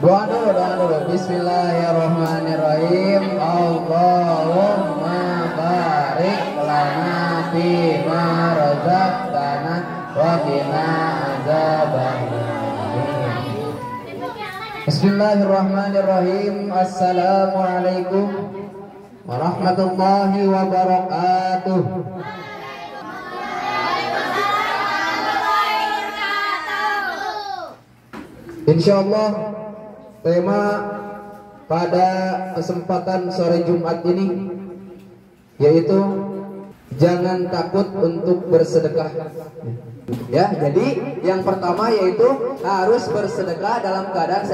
Doa dulu. Bismillahirrahmanirrahim. Allahumma barik lana fima razaqtana wa qina azabannar. Bismillahirrahmanirrahim. Assalamualaikum warahmatullahi wabarakatuh. Insyaallah tema pada kesempatan sore Jumat ini yaitu jangan takut untuk bersedekah. Ya, jadi yang pertama yaitu harus bersedekah dalam keadaan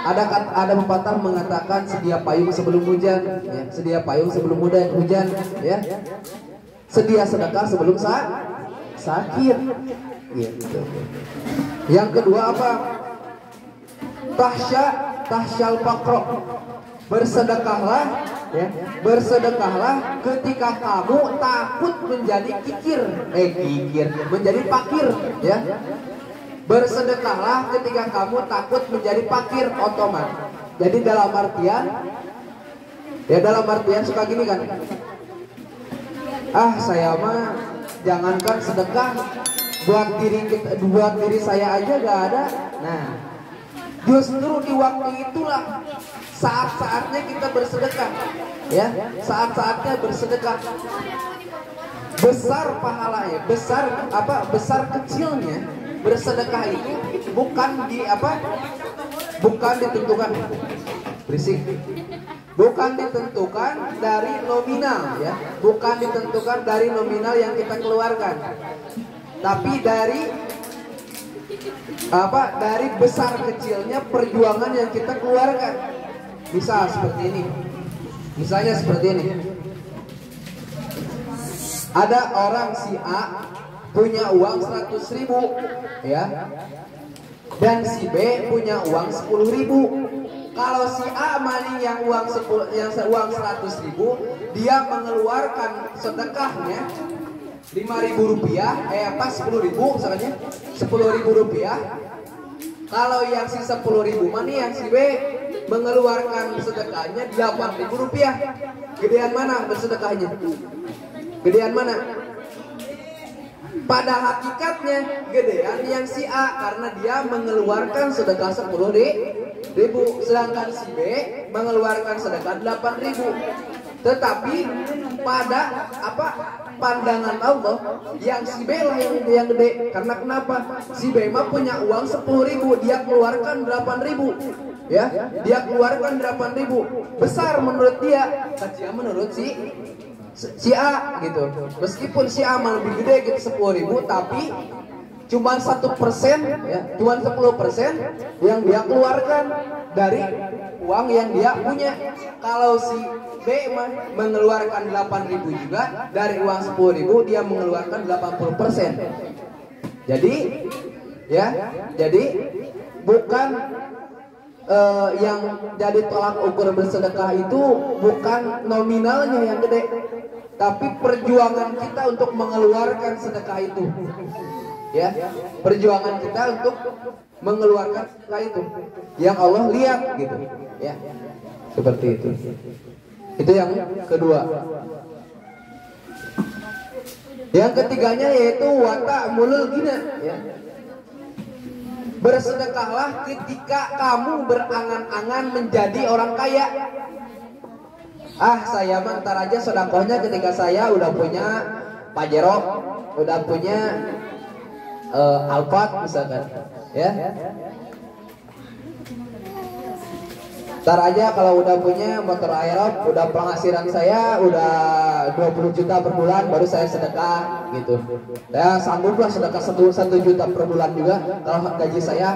ada pepatah mengatakan sedia payung sebelum hujan, ya, sedia payung sebelum hujan, ya. Sedia sedekah sebelum sakit. Gitu. Yang kedua apa? Tahsyal faqra. Bersedekahlah, ya. Bersedekahlah ketika kamu takut menjadi menjadi fakir, ya. Bersedekahlah ketika kamu takut menjadi fakir otomatis. Jadi dalam artian suka gini kan. Saya mah jangankan sedekah buat diri saya aja gak ada. Nah, justru di waktu itulah saat-saatnya kita bersedekah, ya. Saat-saatnya bersedekah. Besar pahalanya, besar kecilnya bersedekah itu bukan ditentukan berisik. Bukan ditentukan dari nominal, ya. Bukan ditentukan dari nominal yang kita keluarkan. Tapi dari besar kecilnya perjuangan yang kita keluarkan. Misalnya seperti ini. Ada orang si A punya uang 100.000, ya. Dan si B punya uang 10.000. Kalau si A yang uang 100.000, dia mengeluarkan sedekahnya 5.000 rupiah, 10.000 misalnya, 10.000 rupiah. Kalau yang si 10.000 yang si B mengeluarkan sedekahnya 8.000 rupiah. Gedean mana bersedekahnya? Gedean mana? Pada hakikatnya gedean yang si A karena dia mengeluarkan sedekah 10.000, sedangkan si B mengeluarkan sedekah 8.000. Tetapi pada pandangan Allah yang si B lah yang gede. Karena kenapa? Si B mah punya uang 10.000, dia keluarkan 8.000, ya. Dia keluarkan 8.000. Besar menurut dia, kecil menurut si A gitu. Meskipun si A mah lebih gede gitu 10.000, tapi cuma 1%, ya, cuma 10% yang dia keluarkan dari uang yang dia punya. Kalau si B mengeluarkan 8.000 juga dari uang 10.000, dia mengeluarkan 80%. Jadi bukan yang jadi tolak ukur bersedekah itu bukan nominalnya yang gede, tapi perjuangan kita untuk mengeluarkan sedekah itu. Ya, perjuangan kita untuk mengeluarkan sedekah itu yang Allah lihat gitu, ya. Seperti itu. Itu yang kedua. Yang ketiganya yaitu wata mulul gina, ya. Bersedekahlah ketika kamu berangan-angan menjadi orang kaya. Saya bentar aja sedekahnya ketika saya udah punya Pajero, udah punya Alphard misalkan, ya. Ntar aja kalau udah punya motor aerob, udah penghasilan saya udah 20 juta per bulan, baru saya sedekah gitu. Saya sangguplah sedekah 1 juta per bulan juga kalau gaji saya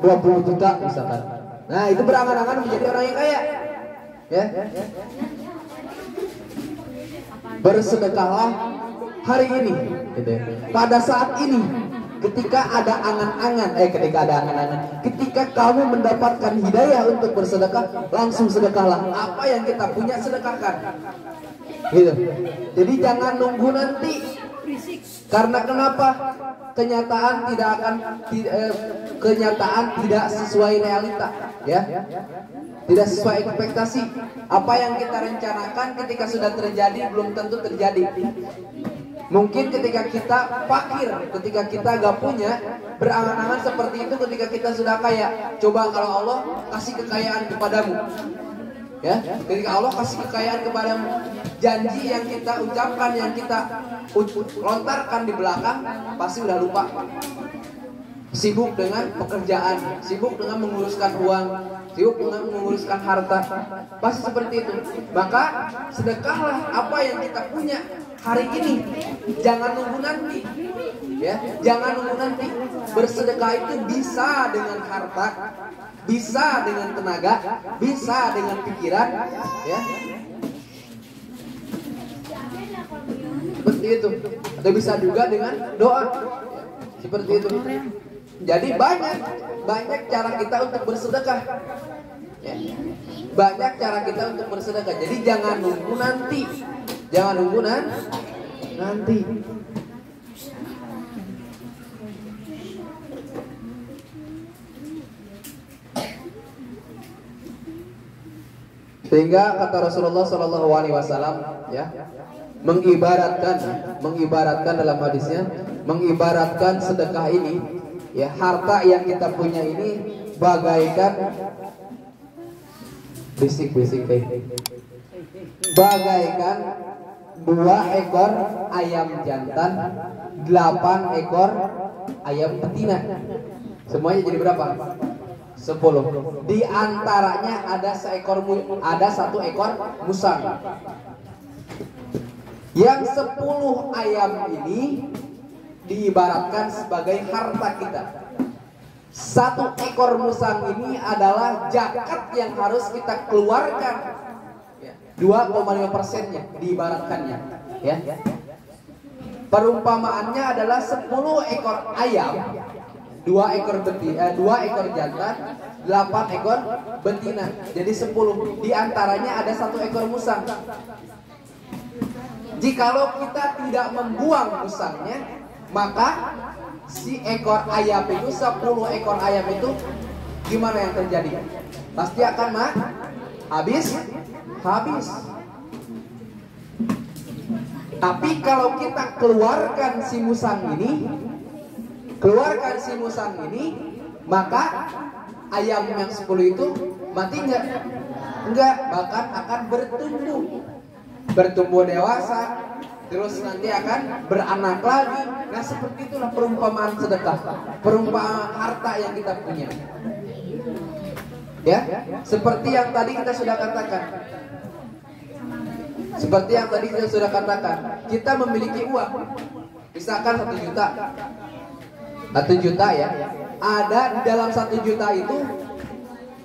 20 juta misalkan. Nah, itu berangan-angan menjadi orang yang kaya, ya. Bersedekahlah hari ini gitu, ya. Pada saat ini ketika ada angan-angan, ketika kamu mendapatkan hidayah untuk bersedekah, langsung sedekahlah. Apa yang kita punya sedekahkan, gitu. Jadi jangan nunggu nanti Karena kenapa? Kenyataan tidak sesuai realita, ya. Tidak sesuai ekspektasi. Apa yang kita rencanakan ketika sudah terjadi belum tentu terjadi. Mungkin ketika kita fakir, ketika kita gak punya, berangan-angan seperti itu ketika kita sudah kaya. Coba kalau Allah kasih kekayaan kepadamu, ya, ketika Allah kasih kekayaan kepadamu, janji yang kita ucapkan, yang kita lontarkan di belakang, pasti udah lupa. Sibuk dengan pekerjaan, sibuk dengan menguruskan uang, sibuk dengan menguruskan harta, pasti seperti itu. Maka sedekahlah apa yang kita punya hari ini, jangan nunggu nanti, ya, jangan nunggu nanti. Bersedekah itu bisa dengan harta, bisa dengan tenaga, bisa dengan pikiran, ya, seperti itu. Atau bisa juga dengan doa, seperti itu. Jadi banyak cara kita untuk bersedekah, ya. Banyak cara kita untuk bersedekah. Jadi jangan nunggu nanti, jangan nunggu nanti. Sehingga kata Rasulullah Shallallahu Alaihi Wasallam, ya, mengibaratkan dalam hadisnya, mengibaratkan sedekah ini, ya, harta yang kita punya ini bagaikan bagaikan 2 ekor ayam jantan, 8 ekor ayam betina. Semuanya jadi berapa? 10. Di antaranya ada 1 ekor musang. Yang 10 ayam ini diibaratkan sebagai harta kita. 1 ekor musang ini adalah zakat yang harus kita keluarkan, 2,5%-nya diibaratkannya, ya. Perumpamaannya adalah 10 ekor ayam, 2 ekor betina, 2 ekor jantan, 8 ekor betina. Jadi 10. Di antaranya ada 1 ekor musang. Jikalau kita tidak membuang musangnya, maka si ekor ayam itu, 10 ekor ayam itu, gimana yang terjadi? Pasti akan habis. Tapi kalau kita keluarkan si musang maka ayam yang 10 itu mati enggak, bahkan akan bertumbuh dewasa, terus nanti akan beranak lagi. Nah, seperti itulah perumpamaan sedekah, perumpamaan harta yang kita punya, ya. Seperti yang tadi kita sudah katakan, kita memiliki uang, misalkan 1 juta, 1 juta, ya. Ada di dalam 1 juta itu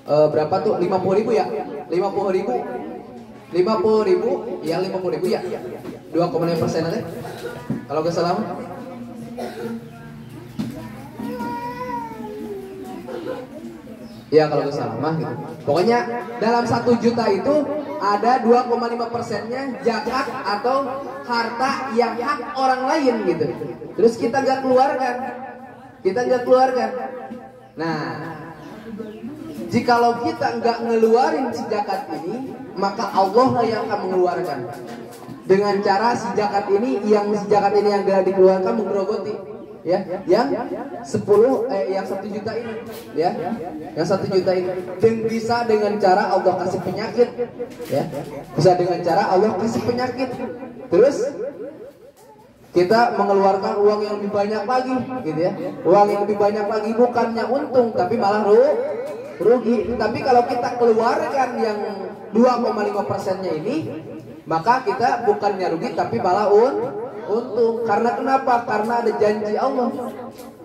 berapa tuh? 50.000, ya. 50.000 ya, 50.000, ya. 2,5% aja. Kalau gak salah. Ya, kalau gak salah mah gitu. Pokoknya dalam 1 juta itu ada 2,5%-nya zakat atau harta yang hak orang lain gitu. Terus kita gak keluarkan. Nah, jikalau kita nggak ngeluarin si zakat ini, maka Allah lah yang akan mengeluarkan. Dengan cara si zakat ini yang gak dikeluarkan menggerogoti, ya, yang 1 juta ini, ya, yang 1 juta ini. Dan bisa dengan cara Allah kasih penyakit, ya, bisa dengan cara Allah kasih penyakit. Terus kita mengeluarkan uang yang lebih banyak lagi, gitu ya. Uang yang lebih banyak lagi, bukannya untung tapi malah rugi. Tapi kalau kita keluarkan yang 2,5%-nya ini, maka kita bukannya rugi tapi malah untung. Karena kenapa? Karena ada janji Allah.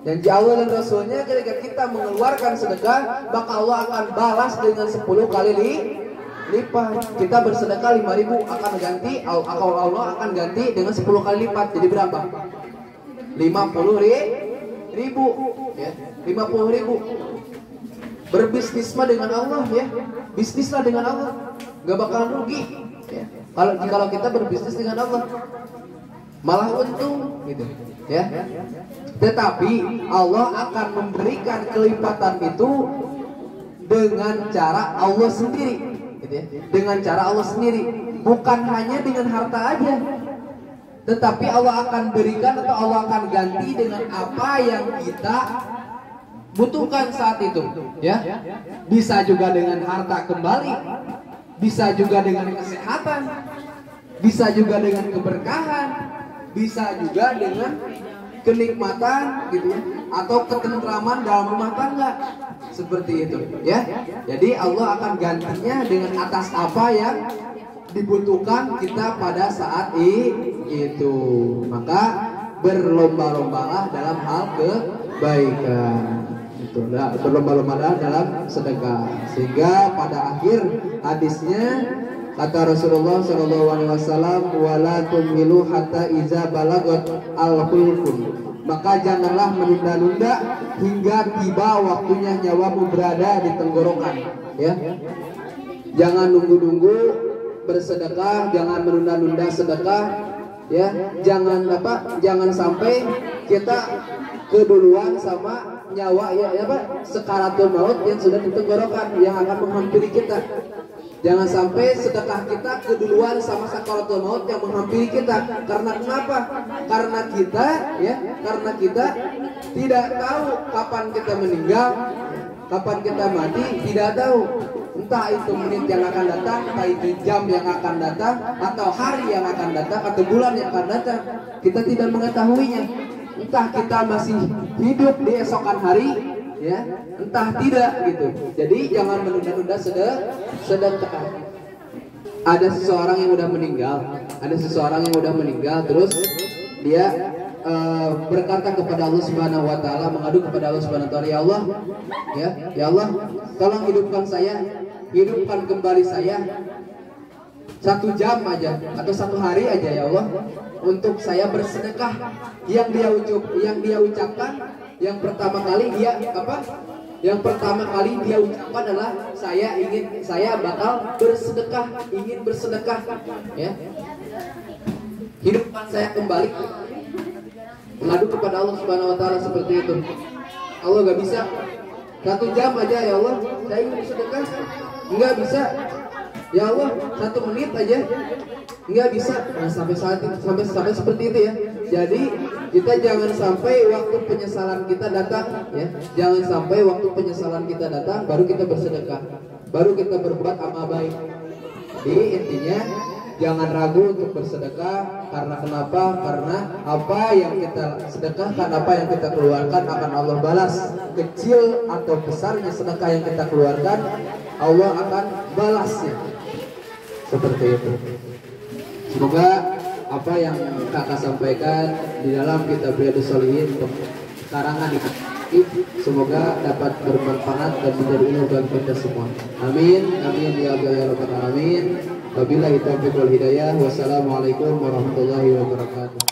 Janji Allah dan Rasulnya, ketika kita mengeluarkan sedekah, maka Allah akan balas dengan 10 kali lipat. Kita bersedekah 5.000, akan ganti, Allah akan ganti dengan 10 kali lipat. Jadi berapa? 50.000, ya. 50.000. Berbisnislah dengan Allah, ya. Bisnislah dengan Allah, gak bakalan rugi, ya. Kalau kita berbisnis dengan Allah. malah untung gitu ya. Tetapi Allah akan memberikan kelipatan itu dengan cara Allah sendiri gitu ya. Dengan cara Allah sendiri, bukan hanya dengan harta aja, tetapi Allah akan berikan atau Allah akan ganti dengan apa yang kita butuhkan saat itu ya. Bisa juga dengan harta kembali, bisa juga dengan kesehatan, bisa juga dengan keberkahan, bisa juga dengan kenikmatan gitu ya, atau ketentraman dalam rumah tangga seperti itu ya. Jadi Allah akan gantinya dengan atas apa yang dibutuhkan kita pada saat itu. Maka berlomba-lombalah dalam hal kebaikan. Itu berlomba-lombalah dalam sedekah. Sehingga pada akhir hadisnya kata Rasulullah SAW, wala tumilu hatta iza balagot al-hulqum. Maka janganlah menunda-nunda hingga tiba waktunya nyawamu berada di tenggorokan ya. Jangan nunggu-nunggu bersedekah, jangan menunda-nunda sedekah ya. Jangan sampai kita keduluan sama nyawa ya sekaratul maut yang sudah di tenggorokan yang akan menghampiri kita. Jangan sampai sedekah kita keduluan sama sakaratul maut yang menghampiri kita. Karena kenapa? Karena kita tidak tahu kapan kita meninggal, kapan kita mati, tidak tahu. Entah itu menit yang akan datang, entah itu jam yang akan datang, atau hari yang akan datang, atau bulan yang akan datang. Kita tidak mengetahuinya. Entah kita masih hidup di esokan hari, ya, entah tidak gitu. Jadi jangan menunda-nunda sedekah. Ada seseorang yang udah meninggal, terus dia berkata kepada Allah Subhanahu wa taala, mengadu kepada Allah Subhanahu wa taala, ya Allah, tolong hidupkan kembali saya 1 jam aja atau 1 hari aja ya Allah, untuk saya bersedekah. Yang dia ucapkan yang pertama kali dia ucapkan adalah saya bakal bersedekah, ingin bersedekah ya. Hidupkan saya kembali, mengadu kepada Allah Subhanahu wa taala seperti itu. Allah gak bisa 1 jam aja ya Allah, saya ingin bersedekah, enggak bisa ya Allah 1 menit aja, enggak bisa. Nah, sampai seperti itu ya. Jadi kita jangan sampai waktu penyesalan kita datang ya. Jangan sampai waktu penyesalan kita datang baru kita bersedekah, baru kita berbuat amal baik. Jadi intinya jangan ragu untuk bersedekah. Karena kenapa? Karena apa yang kita sedekahkan, apa yang kita keluarkan akan Allah balas. Kecil atau besarnya sedekah yang kita keluarkan, Allah akan balasnya. Seperti itu. Semoga apa yang kakak sampaikan di dalam kitab Riyadhus Shalihin karangan ini semoga dapat bermanfaat dan menjadi ilmu bagi kita semua. Amin, amin ya rabbal alamin. Wabillahi taufiq wal hidayah. Wassalamualaikum warahmatullahi wabarakatuh.